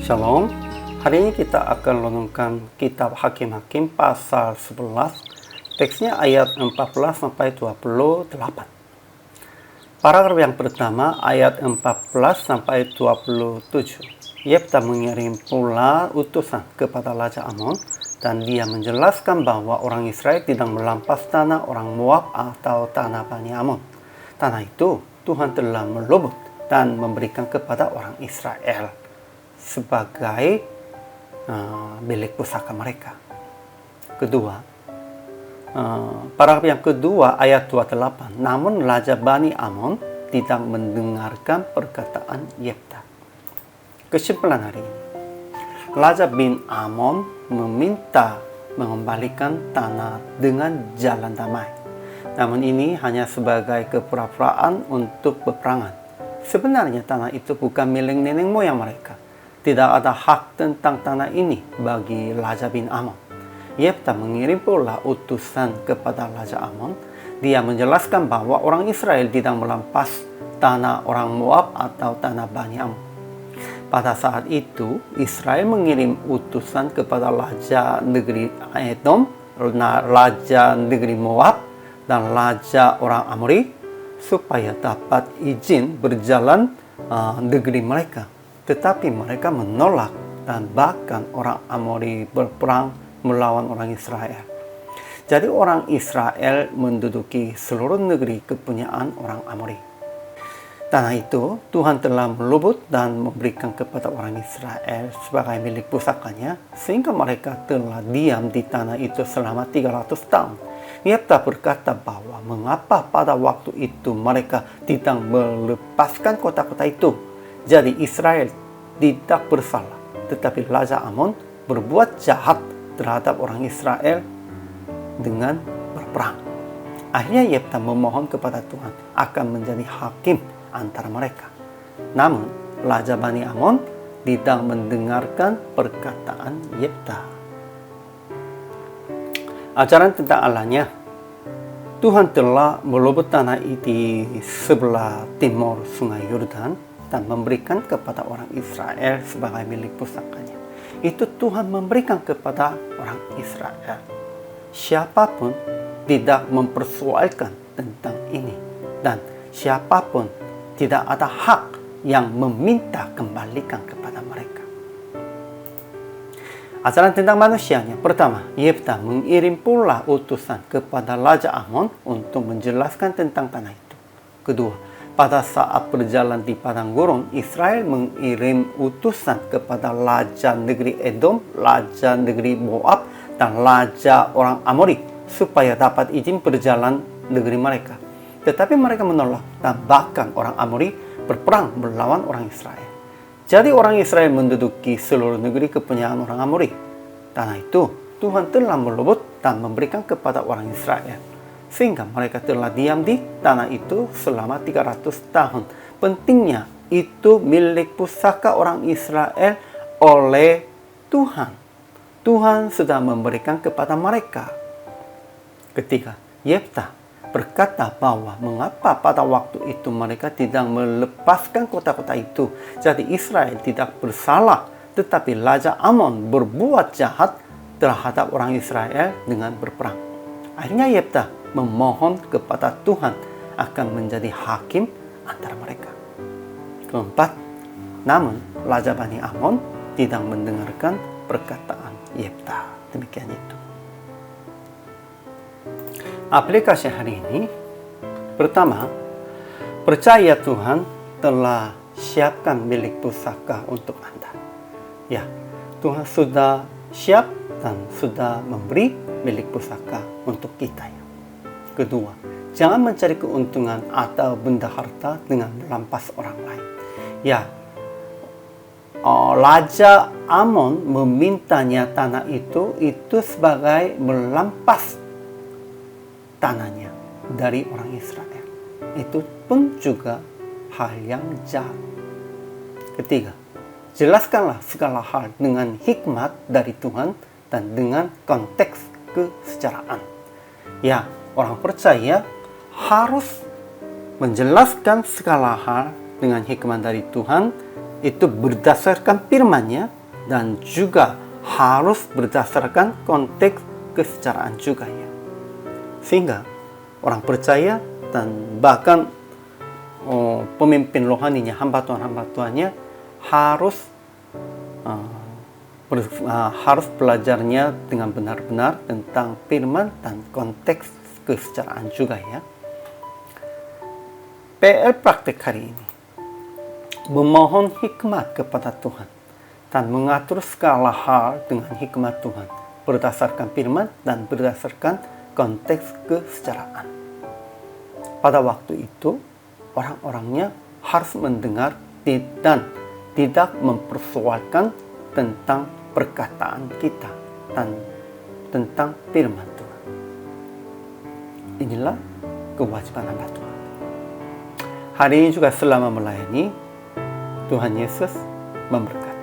Shalom, hari ini kita akan renungkan kitab Hakim-Hakim pasal 11, teksnya ayat 14 sampai 28. Paragraf yang pertama ayat 14 sampai 27. Yefta mengirim pula utusan kepada Raja Amon dan dia menjelaskan bahwa orang Israel tidak melampas tanah orang Moab atau tanah Bani Amon. Tanah itu Tuhan telah melebut dan memberikan kepada orang Israel sebagai milik pusaka mereka. Kedua, paragraf yang kedua ayat 28. Namun Raja Bani Amon tidak mendengarkan perkataan Yefta. Kesimpulan hari ini, Raja bin Amon meminta mengembalikan tanah dengan jalan damai. Namun ini hanya sebagai kepura-puraan untuk peperangan. Sebenarnya tanah itu bukan milik nenek moyang mereka. Tidak ada hak tentang tanah ini bagi Raja bin Amon. Yefta mengirim pula utusan kepada Raja Amon. Dia menjelaskan bahwa orang Israel tidak melampas tanah orang Moab atau tanah Bani Amon. Pada saat itu, Israel mengirim utusan kepada Raja negeri Edom, Raja negeri Moab, dan Raja orang Amori supaya dapat izin berjalan negeri mereka. Tetapi mereka menolak dan bahkan orang Amori berperang melawan orang Israel. Jadi orang Israel menduduki seluruh negeri kepunyaan orang Amori. Tanah itu Tuhan telah melebut dan memberikan kepada orang Israel sebagai milik pusakanya, sehingga mereka telah diam di tanah itu selama 300 tahun. Yefta berkata bahwa mengapa pada waktu itu mereka tidak melepaskan kota-kota itu. Jadi Israel tidak bersalah, tetapi Raja Amon berbuat jahat terhadap orang Israel dengan berperang. Akhirnya Yefta memohon kepada Tuhan akan menjadi hakim antara mereka. Namun Raja Bani Amon tidak mendengarkan perkataan Yefta. Ajaran tentang Allahnya. Tuhan telah melebut tanah di sebelah timur sungai Yordan dan memberikan kepada orang Israel sebagai milik pusakanya. Itu Tuhan memberikan kepada orang Israel. Siapapun tidak mempersoalkan tentang ini, dan siapapun tidak ada hak yang meminta kembalikan kepada mereka. Ajaran tentang manusianya. Pertama, Yefta mengirim pula utusan kepada Raja Amon untuk menjelaskan tentang tanah itu. Kedua, pada saat berjalan di padang gurun, Israel mengirim utusan kepada Raja negeri Edom, Raja negeri Moab, dan Raja orang Amori supaya dapat izin berjalan negeri mereka. Tetapi mereka menolak dan bahkan orang Amori berperang melawan orang Israel. Jadi orang Israel menduduki seluruh negeri kepunyaan orang Amori. Tanah itu Tuhan telah melebut dan memberikan kepada orang Israel, sehingga mereka telah diam di tanah itu selama 300 tahun. Pentingnya itu milik pusaka orang Israel oleh Tuhan. Tuhan sudah memberikan kepada mereka. Ketiga, Yefta berkata bahwa mengapa pada waktu itu mereka tidak melepaskan kota-kota itu. Jadi Israel tidak bersalah, tetapi Raja Amon berbuat jahat terhadap orang Israel dengan berperang. Akhirnya Yefta memohon kepada Tuhan akan menjadi hakim antara mereka. Keempat, namun Raja Bani Amon tidak mendengarkan perkataan Yefta. Demikian itu. Aplikasi hari ini. Pertama, percaya Tuhan telah siapkan milik pusaka untuk Anda. Ya, Tuhan sudah siap dan sudah memberi milik pusaka untuk kita. Ya. Kedua, jangan mencari keuntungan atau benda harta dengan melampas orang lain. Ya, Raja Amon memintanya tanah itu sebagai melampas tanahnya dari orang Israel. Itu pun juga hal yang jahat. Ketiga, jelaskanlah segala hal dengan hikmat dari Tuhan dan dengan konteks kesejarahan. Ya, orang percaya harus menjelaskan segala hal dengan hikmat dari Tuhan itu berdasarkan firman-Nya dan juga harus berdasarkan konteks kesejaraan juga ya. Sehingga orang percaya dan bahkan pemimpin rohaninya, hamba Tuhannya harus harus belajarnya dengan benar-benar tentang firman dan konteks kesejaraan juga ya. PR praktek hari ini memohon hikmat kepada Tuhan dan mengatur segala hal dengan hikmat Tuhan berdasarkan firman dan berdasarkan konteks kesejaraan. Pada waktu itu orang-orangnya harus mendengar dan tidak mempersoalkan tentang perkataan kita dan tentang firman Tuhan. Inilah kewajiban hamba Tuhan. Hari ini juga selama melayani, Tuhan Yesus memberkati.